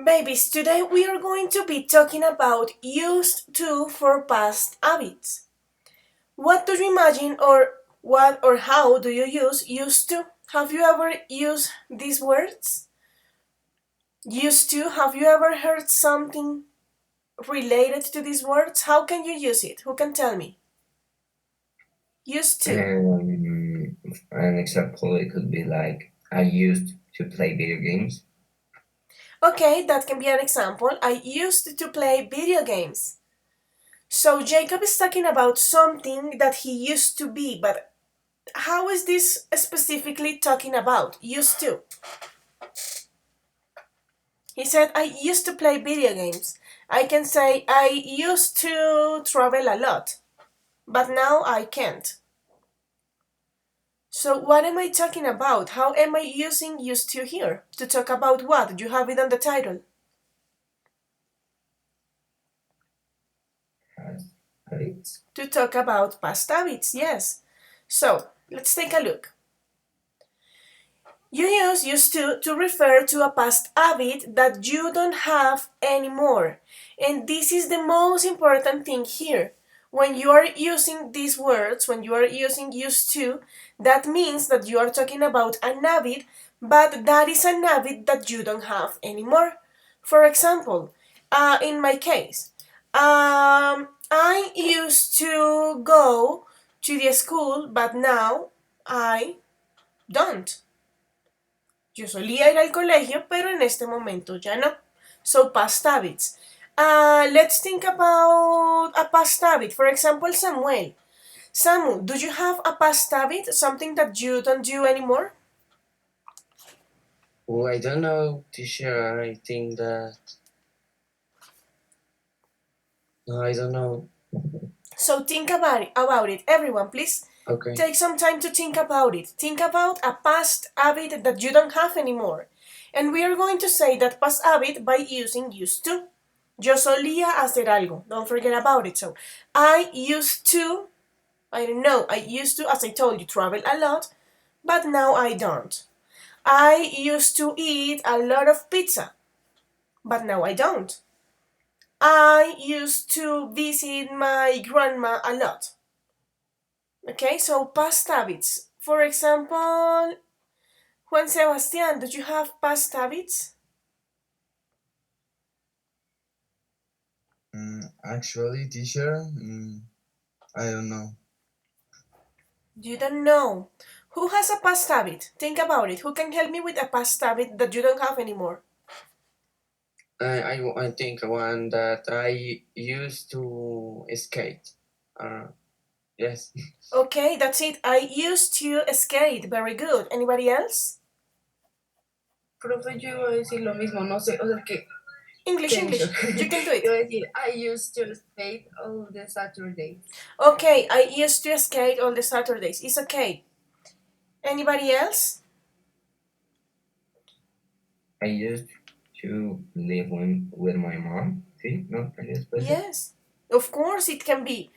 Babies, today we are going to be talking about used to for past habits. What do you imagine or what or how do you use used to? Have you ever used these words? Used to? Have you ever heard something related to these words? How can you use it? Who can tell me? Used to. An example, it could be like I used to play video games. Okay, that can be an example. I used to play video games. So Jacob is talking about something that he used to be, but how is this specifically talking about? Used to. He said, I used to play video games. I can say, I used to travel a lot, but now I can't. So, what am I talking about? How am I using used to here? To talk about what? You have it on the title. Has habits. To talk about past habits, yes. So, let's take a look. You use used to refer to a past habit that you don't have anymore. And this is the most important thing here. When you are using these words, when you are using used to, that means that you are talking about an habit, but that is an habit that you don't have anymore. For example, in my case, I used to go to the school, but now I don't. Yo solía ir al colegio, pero en este momento ya no. So, past habits. Let's think about a past habit. For example, Samuel. Samu, do you have a past habit? Something that you don't do anymore? Oh, I don't know, teacher. I think that no, I don't know. So think about it. Everyone, please Okay. take some time to think about it. Think about a past habit that you don't have anymore. And we are going to say that past habit by using used to. Yo solía hacer algo. Don't forget about it. So, I used to, I don't know, I used to, as I told you, travel a lot, but now I don't. I used to eat a lot of pizza, but now I don't. I used to visit my grandma a lot. Okay, so past habits. For example, Juan Sebastian, do you have past habits? Actually, teacher, I don't know. You don't know. Who has a past habit? Think about it. Who can help me with a past habit that you don't have anymore? I think one that I used to skate. Uh, yes. Okay, that's it. I used to skate. Very good. Anybody else? Profe, yo iba a decir lo mismo, no sé, o sea que English, tenso. English. You can do it. Iba a decir, I used to skate all the Saturdays. Okay, I used to skate on the Saturdays. It's okay. Anybody else? I used to live with my mom. See, no, I just put it. Yes. Of course it can be.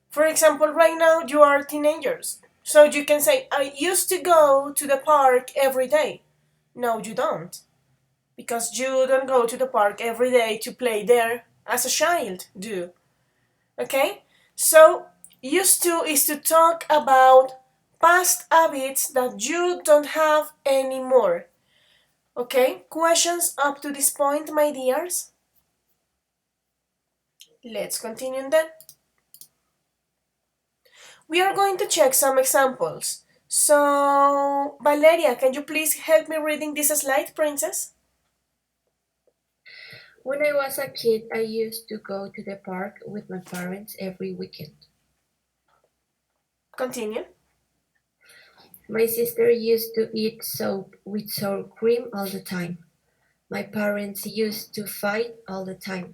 For example, right now you are teenagers. So you can say, I used to go to the park every day. No, you don't. Because you don't go to the park every day to play there as a child do. Okay? So, used to is to talk about past habits that you don't have anymore. Okay? Questions up to this point, my dears? Let's continue then. We are going to check some examples. So, Valeria, can you please help me reading this slide, princess? When I was a kid, I used to go to the park with my parents every weekend. Continue. My sister used to eat soup with sour cream all the time. My parents used to fight all the time.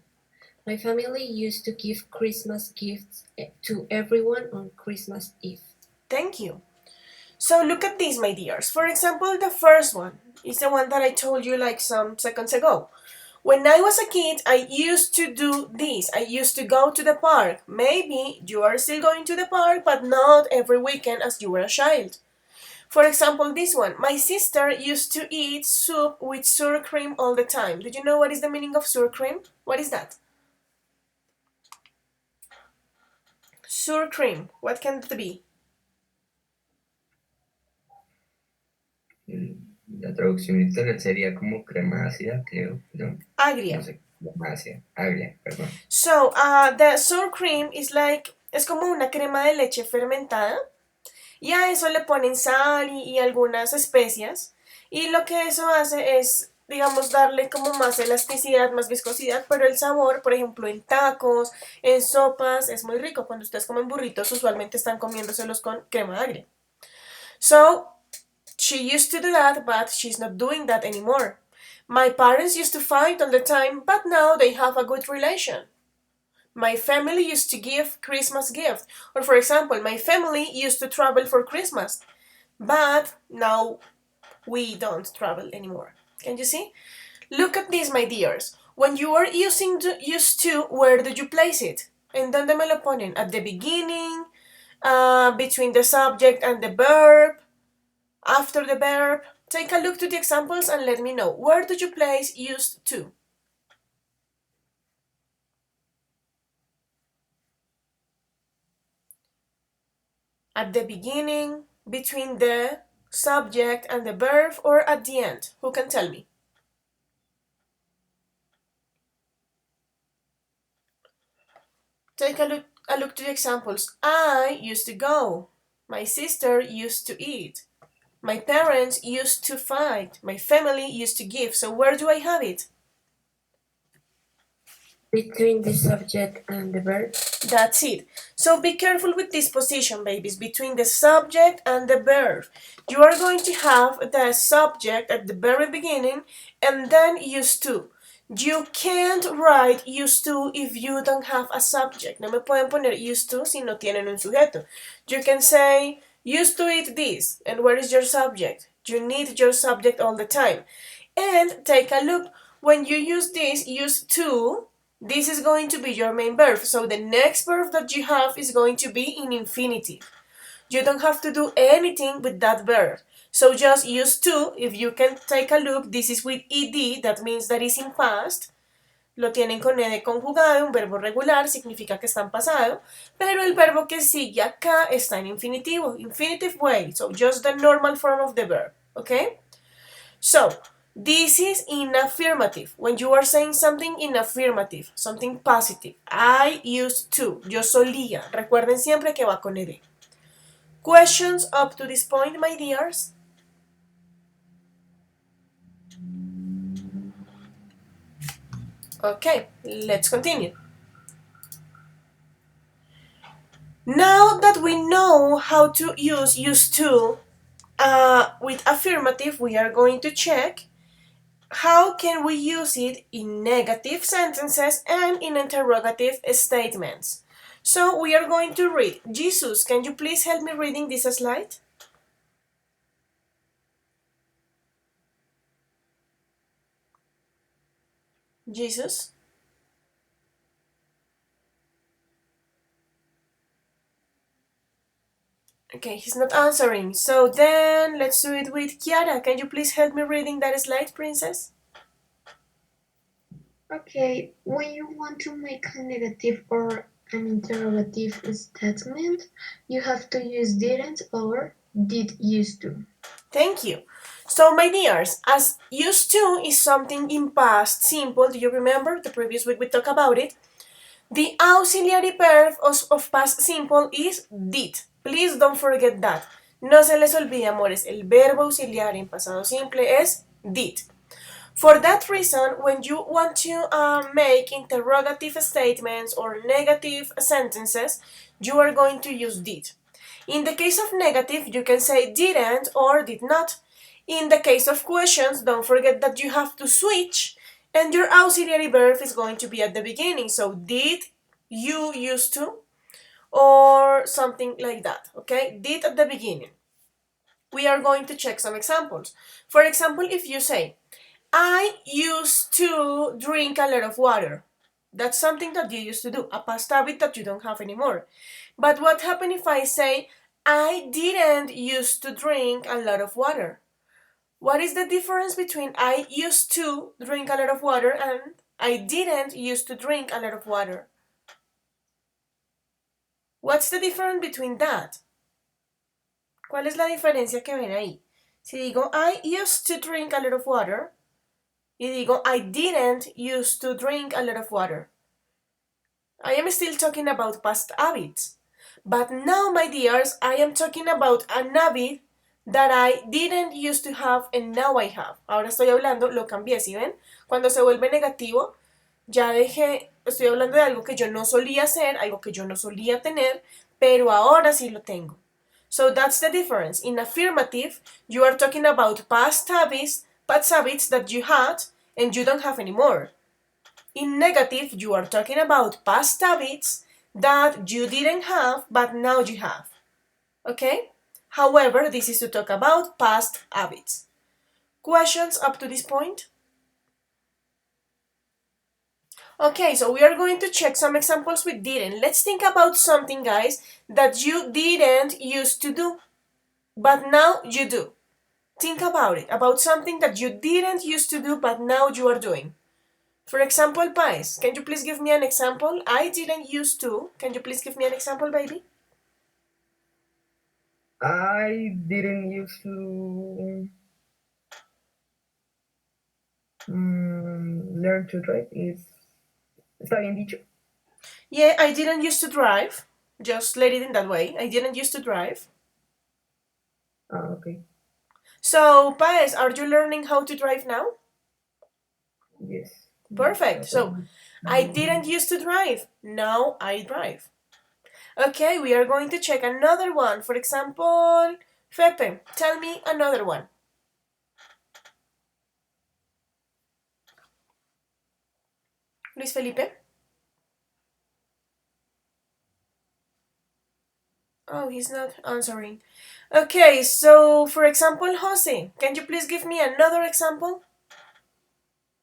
My family used to give Christmas gifts to everyone on Christmas Eve. Thank you. So look at these, my dears. For example, the first one is the one that I told you like some seconds ago. When I was a kid, I used to do this. I used to go to the park. Maybe you are still going to the park, but not every weekend as you were a child. For example, this one. My sister used to eat soup with sour cream all the time. Do you know what is the meaning of sour cream? What is that? Sour cream. What can it be? La traducción literal sería como crema ácida, creo, ¿no? Agria. No sé, crema ácida, agria, perdón. So, the sour cream is like, es como una crema de leche fermentada y a eso le ponen sal y algunas especias y lo que eso hace es, digamos, darle como más elasticidad, más viscosidad, pero el sabor, por ejemplo, en tacos, en sopas, es muy rico. Cuando ustedes comen burritos, usualmente están comiéndoselos con crema agria. So, she used to do that, but she's not doing that anymore. My parents used to fight all the time, but now they have a good relation. My family used to give Christmas gifts. Or for example, my family used to travel for Christmas, but now we don't travel anymore. Can you see? Look at this, my dears. When you are using used to, where do you place it? ¿En dónde me lo ponen? At the beginning, between the subject and the verb, after the verb. Take a look to the examples and let me know. Where do you place used to? At the beginning, between the subject and the verb, or at the end? Who can tell me? Take a look to the examples. I used to go. My sister used to eat. My parents used to fight. My family used to give. So where do I have it? Between the subject and the verb. That's it. So be careful with this position, babies, between the subject and the verb. You are going to have the subject at the very beginning and then used to. You can't write used to if you don't have a subject. No me pueden poner used to si no tienen un sujeto. You can say, used to eat this. And where is your subject? You need your subject all the time. And take a look. When you use this, used to, this is going to be your main verb. So the next verb that you have is going to be in infinitive. You don't have to do anything with that verb. So just used to, if you can take a look, this is with ed, that means that is in past. Lo tienen con ed conjugado, un verbo regular, significa que está en pasado, pero el verbo que sigue acá está en infinitivo, infinitive way, so just the normal form of the verb, okay? So, this is in affirmative, when you are saying something in affirmative, something positive. I used to, yo solía, recuerden siempre que va con ed. Questions up to this point, my dears? Okay, let's continue. Now that we know how to use used to with affirmative, we are going to check how can we use it in negative sentences and in interrogative statements. So we are going to read. Jesus, can you please help me reading this slide? Jesus? Okay, he's not answering. So then let's do it with Kiara. Can you please help me reading that slide, princess? Okay, when you want to make a negative or an interrogative statement, you have to use didn't or did used to. Thank you. So, my dears, as used to is something in past simple, do you remember? The previous week we talked about it. The auxiliary verb of past simple is did. Please don't forget that. No se les olvide, amores, el verbo auxiliar en pasado simple es did. For that reason, when you want to make interrogative statements or negative sentences, you are going to use did. In the case of negative, you can say didn't or did not. In the case of questions, don't forget that you have to switch and your auxiliary verb is going to be at the beginning. So did you used to or something like that, okay? Did at the beginning. We are going to check some examples. For example, if you say, I used to drink a lot of water. That's something that you used to do, a past habit that you don't have anymore. But what happens if I say, I didn't used to drink a lot of water. What is the difference between I used to drink a lot of water and I didn't used to drink a lot of water? What's the difference between that? ¿Cuál es la diferencia que ven ahí? Si digo I used to drink a lot of water y digo I didn't used to drink a lot of water, I am still talking about past habits. But now, my dears, I am talking about an habit that I didn't used to have and now I have. Ahora estoy hablando, lo cambié, ¿sí ven? Cuando se vuelve negativo, ya dejé, estoy hablando de algo que yo no solía hacer, algo que yo no solía tener, pero ahora sí lo tengo. So that's the difference. In affirmative, you are talking about past habits that you had and you don't have anymore. In negative, you are talking about past habits that you didn't have but now you have. Okay? However, this is to talk about past habits. Questions up to this point? Okay, so we are going to check some examples with didn't. Let's think about something, guys, that you didn't used to do, but now you do. Think about it, about something that you didn't used to do, but now you are doing. For example, Pais, can you please give me an example? I didn't used to. Can you please give me an example, baby? I didn't used to learn to drive. ¿Está bien dicho? Yeah, I didn't used to drive. Just let it in that way. I didn't used to drive. Okay. So, Pais, are you learning how to drive now? Yes. Perfect. So, I didn't used to drive. Now I drive. Okay, we are going to check another one. For example, Fepe, tell me another one. Luis Felipe? Oh, he's not answering. Okay, so for example, Jose, can you please give me another example?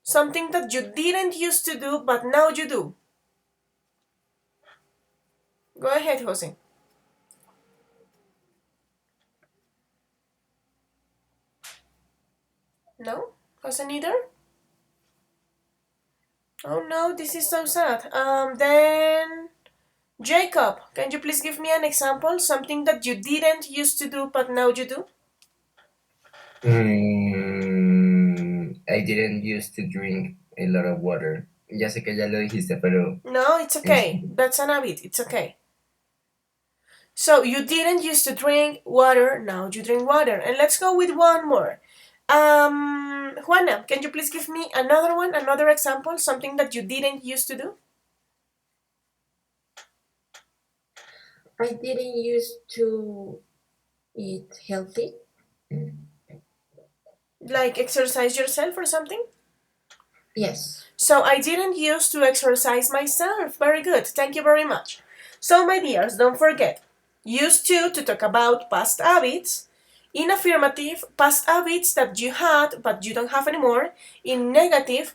Something that you didn't used to do, but now you do. Go ahead, Jose. No? Jose neither? Oh no, this is so sad. Then Jacob, can you please give me an example? Something that you didn't used to do, but now you do? I didn't used to drink a lot of water. Ya sé que ya lo dijiste, pero... No, it's okay. That's an habit. It's okay. So you didn't used to drink water, now you drink water. And let's go with one more. Juana, can you please give me another one, another example, something that you didn't used to do? I didn't used to eat healthy. Like exercise yourself or something? Yes. So I didn't used to exercise myself. Very good. Thank you very much. So my dears, don't forget, used to talk about past habits. In affirmative, past habits that you had but you don't have anymore. In negative,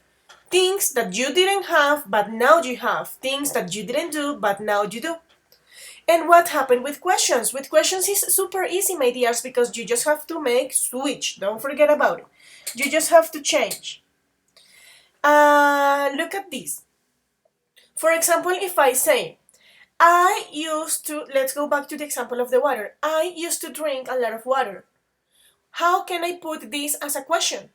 things that you didn't have but now you have. Things that you didn't do but now you do. And what happened with questions? With questions is super easy, my dears, because you just have to make switch. Don't forget about it. You just have to change. Look at this. For example, if I say, I used to, let's go back to the example of the water. I used to drink a lot of water. How can I put this as a question?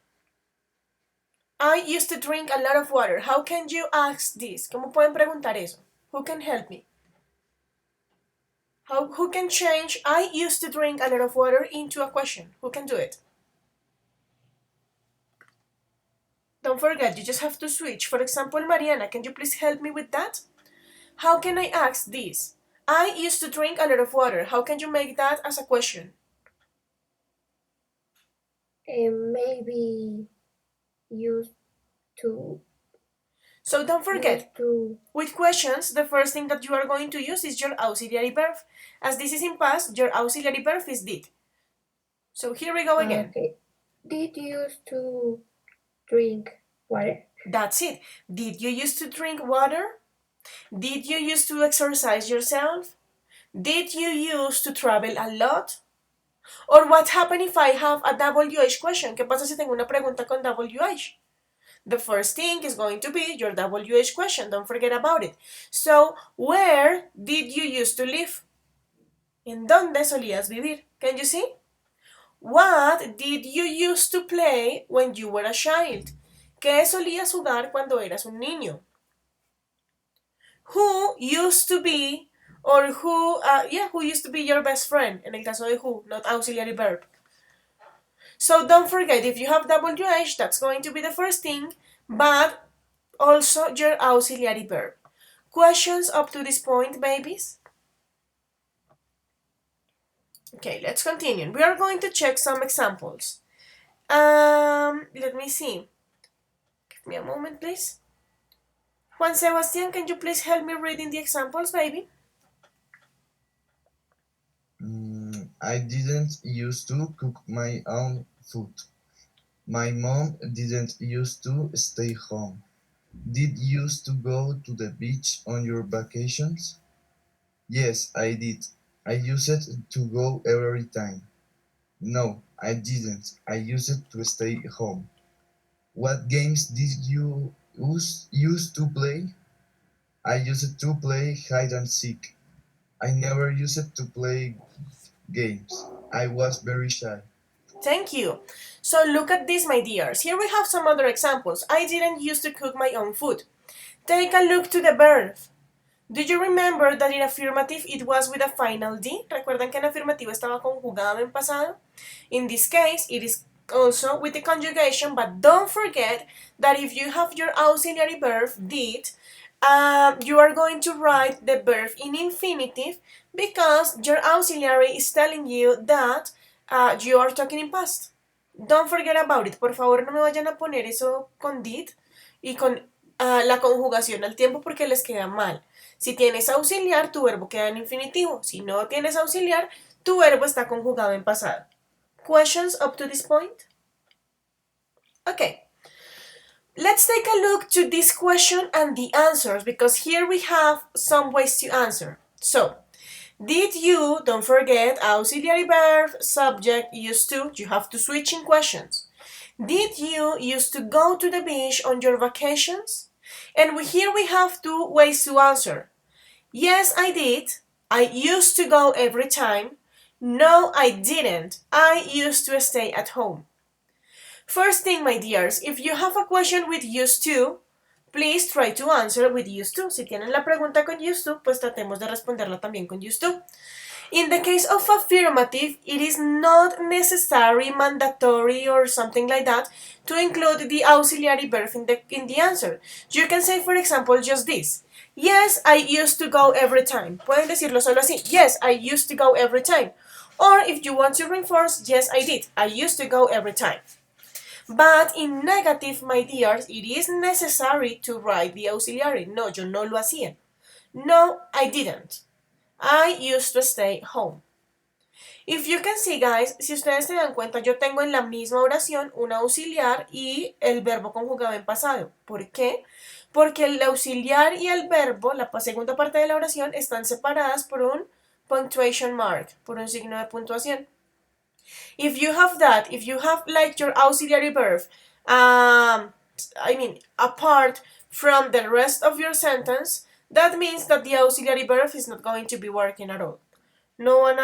I used to drink a lot of water. How can you ask this? ¿Cómo pueden preguntar eso? Who can help me? Who can change I used to drink a lot of water into a question? Who can do it? Don't forget, you just have to switch. For example, Mariana, can you please help me with that? How can I ask this? I used to drink a lot of water. How can you make that as a question? Maybe used to. So don't forget, Used to. with questions, the first thing that you are going to use is your auxiliary verb. As this is in past, your auxiliary verb is did. So here we go again. Okay. Did you used to drink water? That's it. Did you used to drink water? Did you used to exercise yourself? Did you used to travel a lot? Or what happens if I have a WH question? ¿Qué pasa si tengo una pregunta con WH? The first thing is going to be your WH question. Don't forget about it. So, where did you used to live? ¿En dónde solías vivir? Can you see? What did you used to play when you were a child? ¿Qué solías jugar cuando eras un niño? Who used to be or who used to be your best friend? En el caso de who, not auxiliary verb. So don't forget, if you have WH, that's going to be the first thing, but also your auxiliary verb. Questions up to this point, babies? Okay, let's continue. We are going to check some examples. Let me see. Give me a moment, please. Juan Sebastian, can you please help me reading the examples, baby? I didn't used to cook my own food. My mom didn't used to stay home. Did you used to go to the beach on your vacations? Yes, I did. I used to go every time. No, I didn't. I used to stay home. What games did you used to play? I used to play hide and seek. I never used to play games. I was very shy. Thank you. So look at this, my dears. Here we have some other examples. I didn't used to cook my own food. Take a look to the verb. Do you remember that in affirmative it was with a final D? ¿Recuerdan que en afirmativo estaba conjugado en pasado? In this case, it is also with the conjugation, but don't forget that if you have your auxiliary verb, did, you are going to write the verb in infinitive because your auxiliary is telling you that you are talking in past. Don't forget about it. Por favor, no me vayan a poner eso con did y con la conjugación al tiempo porque les queda mal. Si tienes auxiliar, tu verbo queda en infinitivo. Si no tienes auxiliar, tu verbo está conjugado en pasado. Questions up to this point? Okay. Let's take a look to this question and the answers because here we have some ways to answer. So, did you, don't forget, auxiliary verb, subject, used to, you have to switch in questions. Did you used to go to the beach on your vacations? And here we have two ways to answer. Yes, I did. I used to go every time. No, I didn't. I used to stay at home. First thing, my dears, if you have a question with used to, please try to answer with used to. Si tienen la pregunta con used to, pues tratemos de responderla también con used to. In the case of affirmative, it is not necessary, mandatory, or something like that to include the auxiliary verb in the answer. You can say, for example, just this. Yes, I used to go every time. Pueden decirlo solo así. Yes, I used to go every time. Or if you want to reinforce, yes, I did. I used to go every time. But in negative, my dears, it is necessary to write the auxiliary. No, yo no lo hacía. No, I didn't. I used to stay home. If you can see, guys, si ustedes se dan cuenta, yo tengo en la misma oración un auxiliar y el verbo conjugado en pasado. ¿Por qué? Porque el auxiliar y el verbo, la segunda parte de la oración, están separadas por un punctuation mark, por un signo de puntuación. If you have that, if you have like your auxiliary verb, apart from the rest of your sentence, that means that the auxiliary verb is not going to be working at all. No van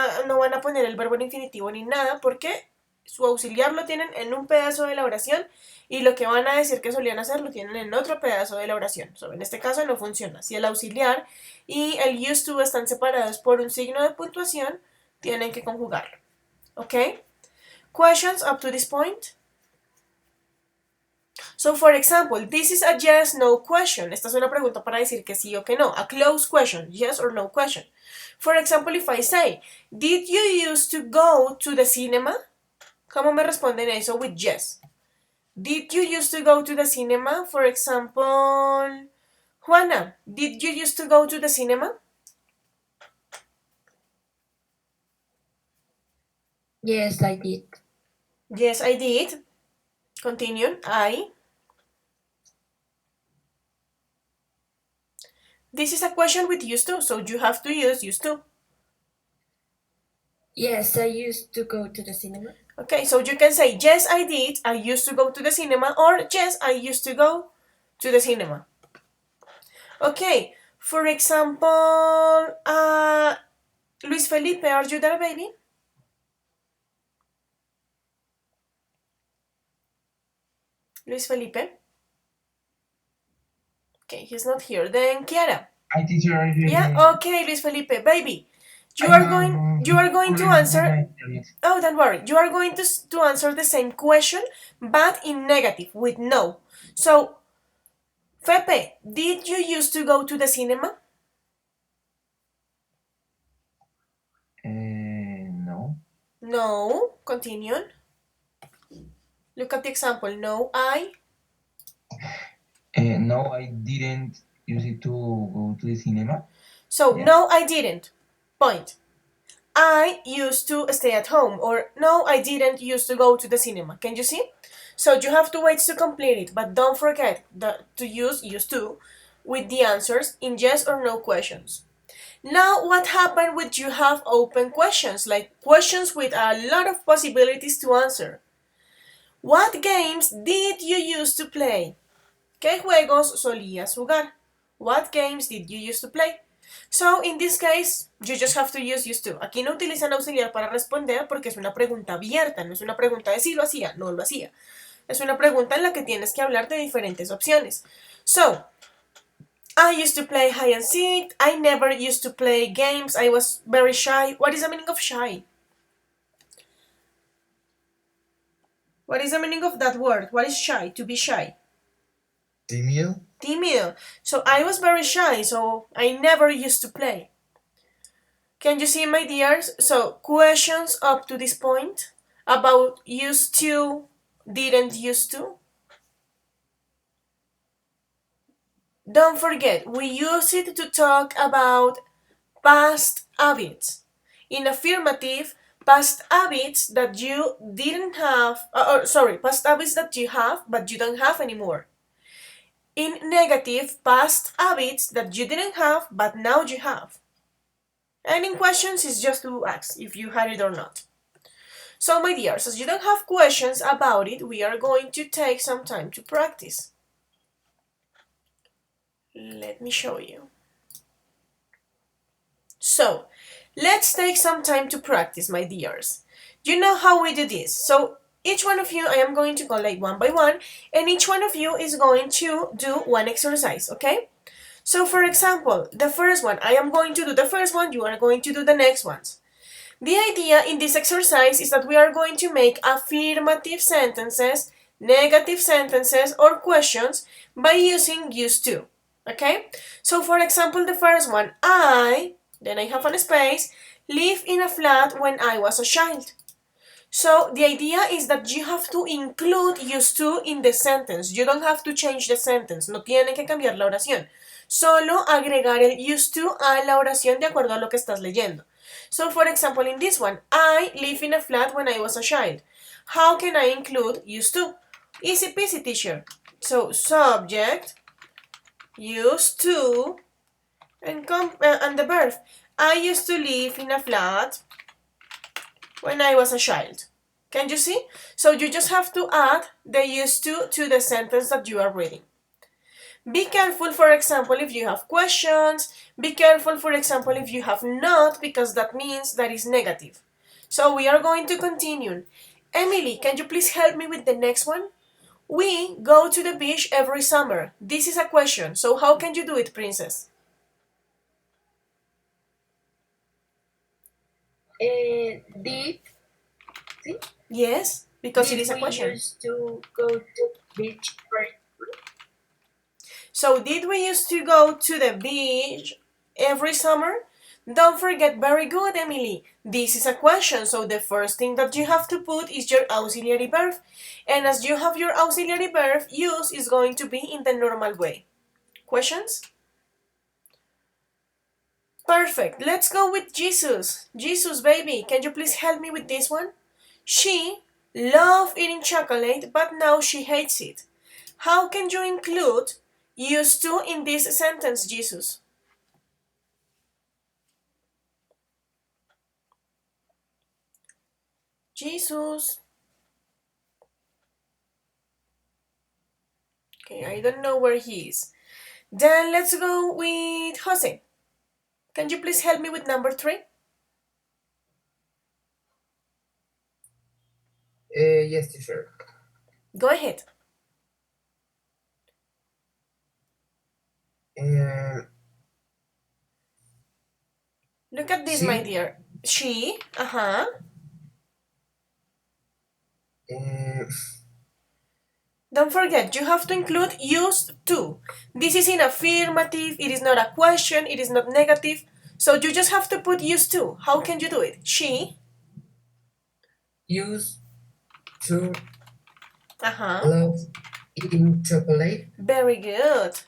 a poner el verbo en infinitivo ni nada porque su auxiliar lo tienen en un pedazo de la oración y lo que van a decir que solían hacer lo tienen en otro pedazo de la oración. So, en este caso no funciona. Si el auxiliar y el used to están separados por un signo de puntuación, tienen que conjugarlo. Okay? Questions up to this point? So, for example, this is a yes-no question. Esta es una pregunta para decir que sí o que no. A closed question, yes or no question. For example, if I say, did you used to go to the cinema? ¿Cómo me responden eso with yes? Did you used to go to the cinema? For example, Juana, did you used to go to the cinema? Yes, I did. Yes, I did. Continue. I. This is a question with used to, so you have to use used to. Yes, I used to go to the cinema. Okay, so you can say, yes, I did. I used to go to the cinema, or yes, I used to go to the cinema. Okay, for example, Luis Felipe, are you there, baby? Luis Felipe? Okay, he's not here. Then Kiara. Hi, teacher, are you Yeah, here? okay, Luis Felipe, baby. You I are have going to problems with answer. my internet. Oh, don't worry. You are going to answer the same question, but in negative, with no. So, Fepe, did you used to go to the cinema? No. No. Continue. Look at the example. No, I. No, I didn't use it to go to the cinema. So, Yeah. no, I didn't. Point. I used to stay at home, or no, I didn't used to go to the cinema. Can you see? So you have to wait to complete it, but don't forget to use used to with the answers in yes or no questions. Now, what happened when you have open questions, like questions with a lot of possibilities to answer? What games did you used to play? ¿Qué juegos solías jugar? What games did you used to play? So, in this case, you just have to use used to. Aquí no utilizan auxiliar para responder porque es una pregunta abierta, no es una pregunta de si lo hacía, no lo hacía. Es una pregunta en la que tienes que hablar de diferentes opciones. So, I used to play hide and seek. I never used to play games. I was very shy. What is the meaning of shy? What is the meaning of that word? What is shy? To be shy. Tímido. Tímido. So I was very shy, so I never used to play. Can you see, my dears? So questions up to this point about used to, didn't used to. Don't forget, we use it to talk about past habits. In affirmative, past habits that you didn't have, past habits that you have but you don't have anymore. In negative, past habits that you didn't have but now you have. And in questions, it's just to ask if you had it or not. So, my dears, as you don't have questions about it, we are going to take some time to practice. Let me show you. So, let's take some time to practice, my dears. You know how we do this. So, each one of you, I am going to go like one by one, and each one of you is going to do one exercise, okay? So, for example, the first one, I am going to do the first one, you are going to do the next ones. The idea in this exercise is that we are going to make affirmative sentences, negative sentences, or questions by using used to, okay? So, for example, the first one, then I have a space, live in a flat when I was a child. So the idea is that you have to include used to in the sentence. You don't have to change the sentence. No tiene que cambiar la oración. Solo agregar el used to a la oración de acuerdo a lo que estás leyendo. So for example, in this one, I live in a flat when I was a child. How can I include used to? Easy peasy, teacher. So subject, used to, and the verb. I used to live in a flat when I was a child. Can you see? So you just have to add the used to the sentence that you are reading. Be careful, for example, if you have questions. Be careful, for example, if you have not, because that means that is negative. So we are going to continue. Emily, can you please help me with the next one? We go to the beach every summer. This is a question, so how can you do it, princess? Did Yes, because it is a we question. used to go to beach first? So did we used to go to the beach every summer? Don't forget, very good, Emily. This is a question, so the first thing that you have to put is your auxiliary verb. And as you have your auxiliary verb, use is going to be in the normal way. Questions? Perfect. Let's go with Jesus. Jesus, baby, can you please help me with this one? She loved eating chocolate, but now she hates it. How can you include used to in this sentence, Jesus? Jesus. Okay, I don't know where he is. Then let's go with Jose. Can you please help me with number 3? Yes, teacher. Go ahead. Um, Look at this, my she, dear. She, uh-huh. um, Don't forget, you have to include used to. This is in affirmative, it is not a question, it is not negative. So you just have to put used to. How can you do it? She, used to uh-huh. love eating chocolate. Very good.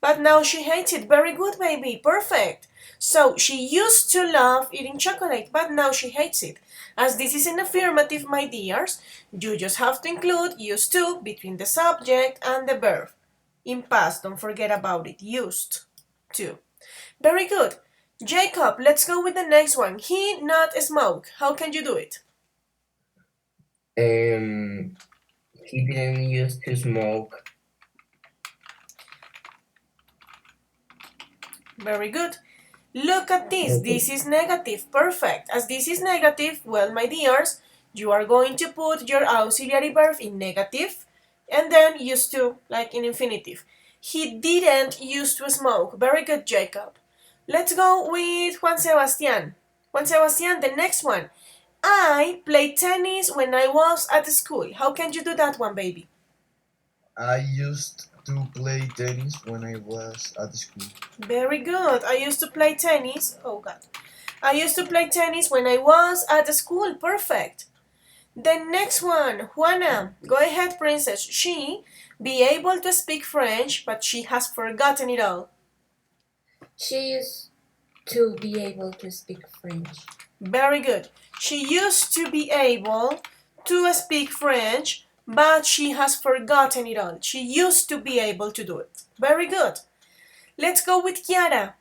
But now she hates it. Very good, baby. Perfect. So she used to love eating chocolate, but now she hates it. As this is an affirmative, my dears, you just have to include used to between the subject and the verb. In past, don't forget about it. Used to. Very good. Jacob, let's go with the next one. He not smoke. How can you do it? He didn't used to smoke. Very good. Look at this. Okay. This is negative. Perfect. As this is negative, well, my dears, you are going to put your auxiliary verb in negative and then used to, like in infinitive. He didn't used to smoke. Very good, Jacob. Let's go with Juan Sebastian. Juan Sebastian, the next one. I played tennis when I was at school. How can you do that one, baby? I used to play tennis when I was at school. Very good. I used to play tennis. Oh, God. I used to play tennis when I was at school. Perfect. The next one, Juana. Go ahead, princess. She be able to speak French, but she has forgotten it all. She used to be able to speak French. Very good. She used to be able to speak French, but she has forgotten it all. She used to be able to do it. Very good. Let's go with Kiara.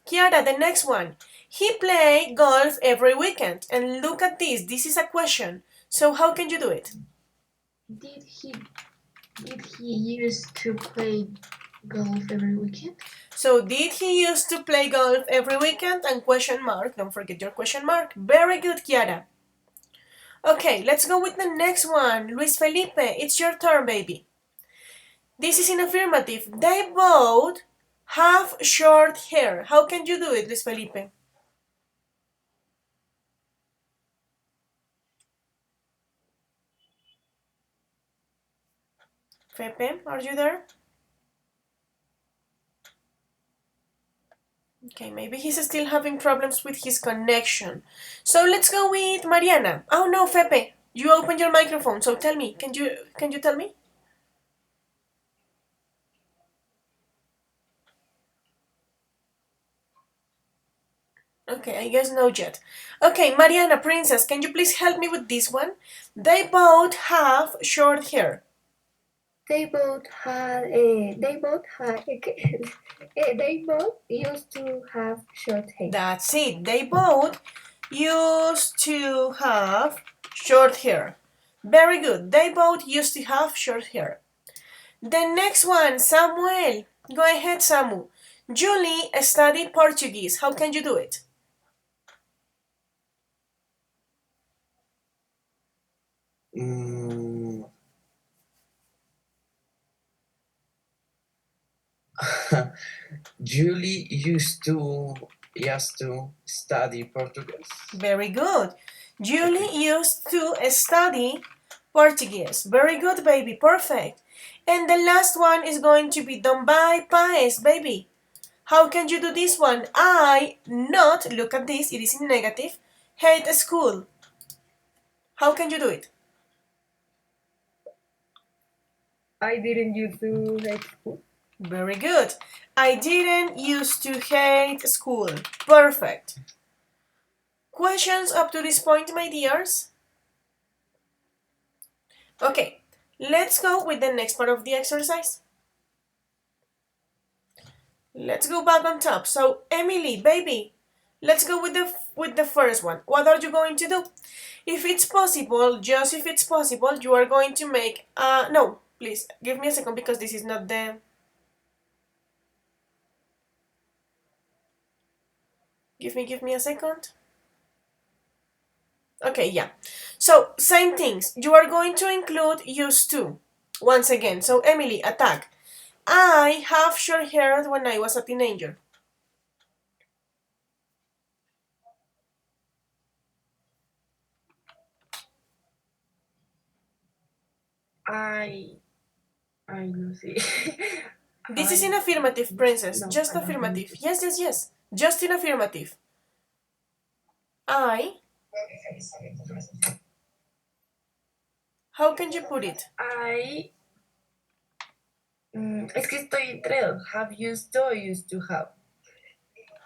Kiara, the next one. He play golf every weekend. And look at this. This is a question. So how can you do it? Did he used to play golf every weekend? So did he used to play golf every weekend? And question mark. Don't forget your question mark. Very good, Kiara. Okay, let's go with the next one. Luis Felipe, it's your turn, baby. This is in affirmative. They both have short hair. How can you do it, Luis Felipe? Pepe, are you there? Okay, maybe he's still having problems with his connection. So let's go with Mariana. Oh no, Pepe, you opened your microphone. So tell me, can you tell me? Okay, I guess no yet. Okay, Mariana, princess, can you please help me with this one? They both have short hair. They both had they both used to have short hair. That's it. They both used to have short hair. Very good. They both used to have short hair. The next one, Samuel. Go ahead, Samu. Julie studied Portuguese. How can you do it? Mm, Julie used to study Portuguese. Very good. Julie used to study Portuguese. Very good, baby. Perfect. And the last one is going to be Dombay Paes, baby. How can you do this one? I not, look at this, it is in negative, hate school. How can you do it? I didn't used to hate school. Very good. I didn't used to hate school. Perfect. Questions up to this point, my dears? Okay, let's go with the next part of the exercise. Let's go back on top. So, Emily, baby, Let's go with the first one. What are you going to do? If it's possible, just if it's possible, you are going to make no, please give me a second because this is not the give me a second. Okay, yeah. So, same things. You are going to include used to once again. So, Emily, attack. I have short hair when I was a teenager. I use it. This is in affirmative, princess. No, Just I don't affirmative. think Yes, yes, yes. Just in affirmative. I. How can you put it? Es que estoy entre dos. Have used to or used to have.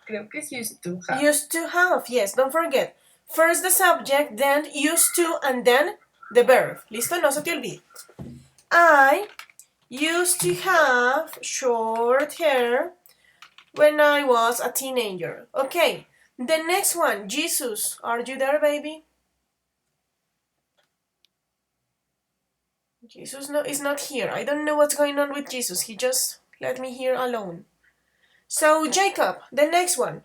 Creo que es used to have. Used to have. Yes, don't forget. First the subject, then used to, and then the verb. ¿Listo? No se te olvide. I used to have short hair when I was a teenager. Okay, the next one, Jesus. Are you there, baby? Jesus is not here. I don't know what's going on with Jesus. He just let me here alone. So, Jacob, the next one.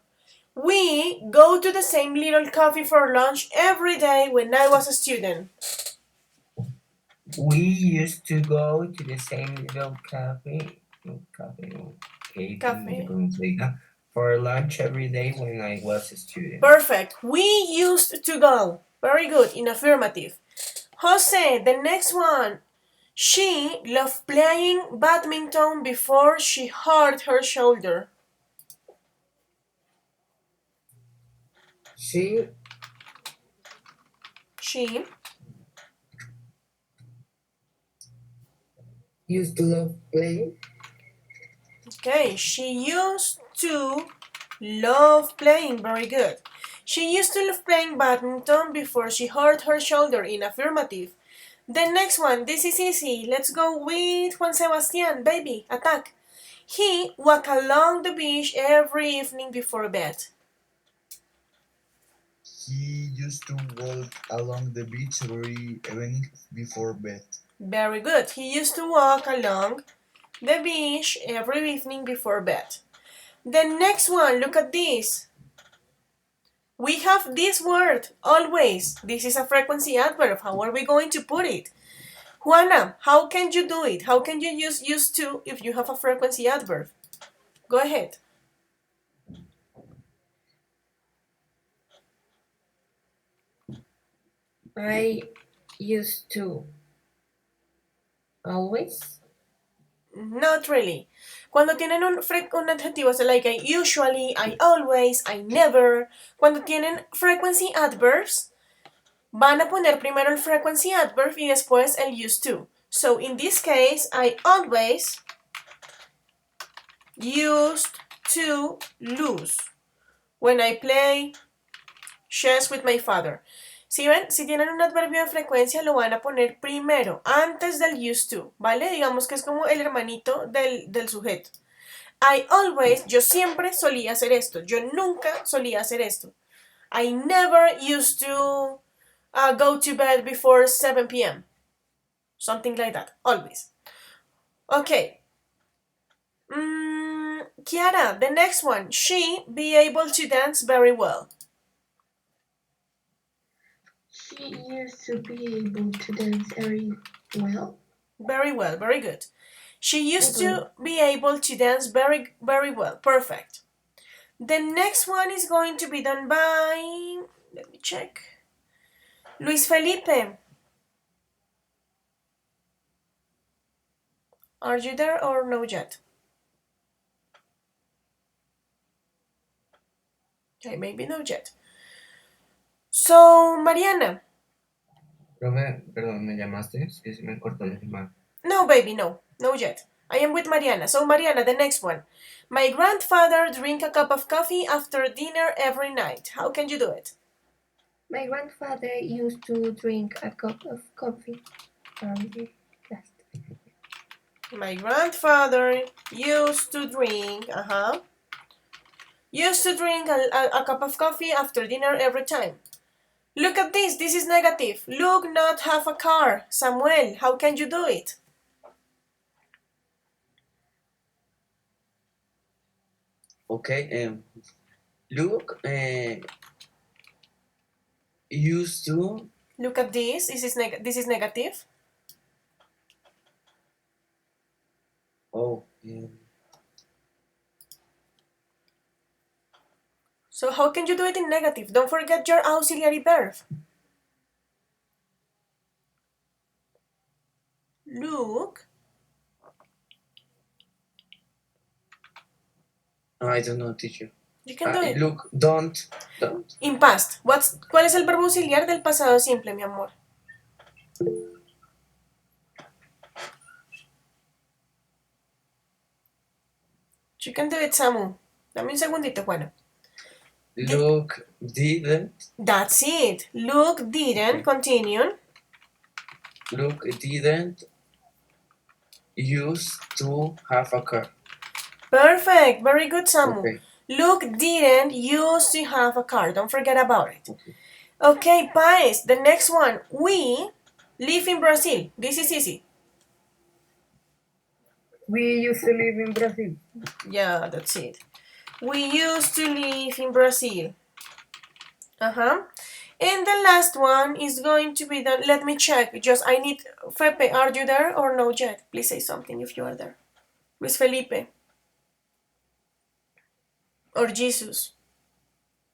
We go to the same little cafe for lunch every day when I was a student. We used to go to the same little cafe for lunch every day when I was a student. Perfect. We used to go. Very good. In affirmative. Jose, the next one. She loved playing badminton before she hurt her shoulder. She used to love playing. Okay, she used to love playing. Very good. She used to love playing badminton before she hurt her shoulder. In affirmative. The next one, this is easy. Let's go with Juan Sebastian. Baby, attack. He walked along the beach every evening before bed. He used to walk along the beach every evening before bed. Very good. He used to walk along the beach every evening before bed. The next one, look at this. We have this word, always. This is a frequency adverb. How are we going to put it? Juana, how can you do it? How can you use used to if you have a frequency adverb? Go ahead. I used to always. Not really. Cuando tienen un adjetivo, es like I usually, I always, I never. Cuando tienen frequency adverbs, van a poner primero el frequency adverb y después el used to. So in this case, I always used to lose when I play chess with my father. Si ven, si tienen un adverbio de frecuencia, lo van a poner primero, antes del used to, ¿vale? Digamos que es como el hermanito del sujeto. I always, yo siempre solía hacer esto. Yo nunca solía hacer esto. I never used to go to bed before 7 p.m. Something like that. Always. Okay. Kiara, the next one. She be able to dance very well. She used to be able to dance very well. Very well, very good. She used to be able to dance very, very well. Perfect. The next one is going to be done by, let me check, Luis Felipe. Are you there or no yet? Okay, maybe no yet. So, Mariana. Profe, perdón, ¿me llamaste? Es que se me cortó la llamada. No, baby, no. No yet. I am with Mariana. So, Mariana, the next one. My grandfather drink a cup of coffee after dinner every night. How can you do it? My grandfather used to drink a cup of coffee. My grandfather used to drink, Used to drink a cup of coffee after dinner every time. Look at this. This is negative. Look, not have a car. Samuel, how can you do it? Okay. Look. Used to. Look at this. This is negative. Oh. So how can you do it in negative? Don't forget your auxiliary verb. Look. I don't know, teacher. You can do it. Look. Don't. In past. ¿Cuál es el verbo auxiliar del pasado simple, mi amor? You can do it, Samu. Dame un segundito, bueno. Look. Didn't. That's it. Look didn't. Continue. Look didn't used to have a car. Perfect. Very good, Samu. Okay. Luke didn't used to have a car. Don't forget about it. Okay. Okay, Paes, the next one. We live in Brazil. This is easy. We used to live in Brazil. Yeah, that's it. We used to live in Brazil. And the last one is going to be done. Let me check. I need Fepe. Are you there or no yet? Please say something if you are there. Luis Felipe. Or Jesus.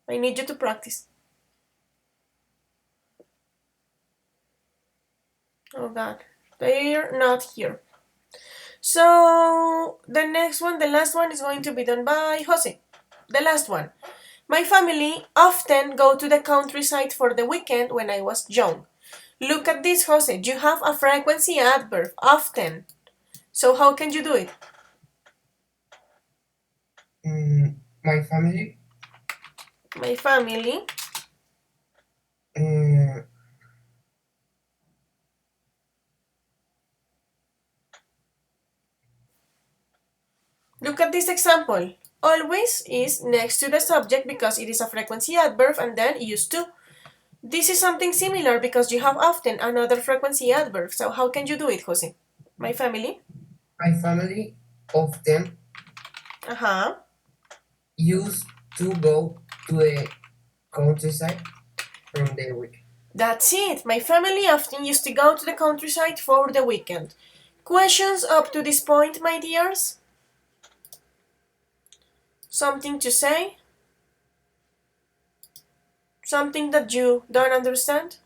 I need you to practice. Oh God, they're not here. So the next one, the last one is going to be done by Jose. The last one. My family often go to the countryside for the weekend when I was young. Look at this, Jose. You have a frequency adverb, often. So how can you do it? My family. My family. Look at this example. Always is next to the subject because it is a frequency adverb and then used to. This is something similar because you have often another frequency adverb. So how can you do it, Jose? My family. My family often used to go to the countryside from the week. That's it. My family often used to go to the countryside for the weekend. Questions up to this point, my dears? Something to say? Something that you don't understand?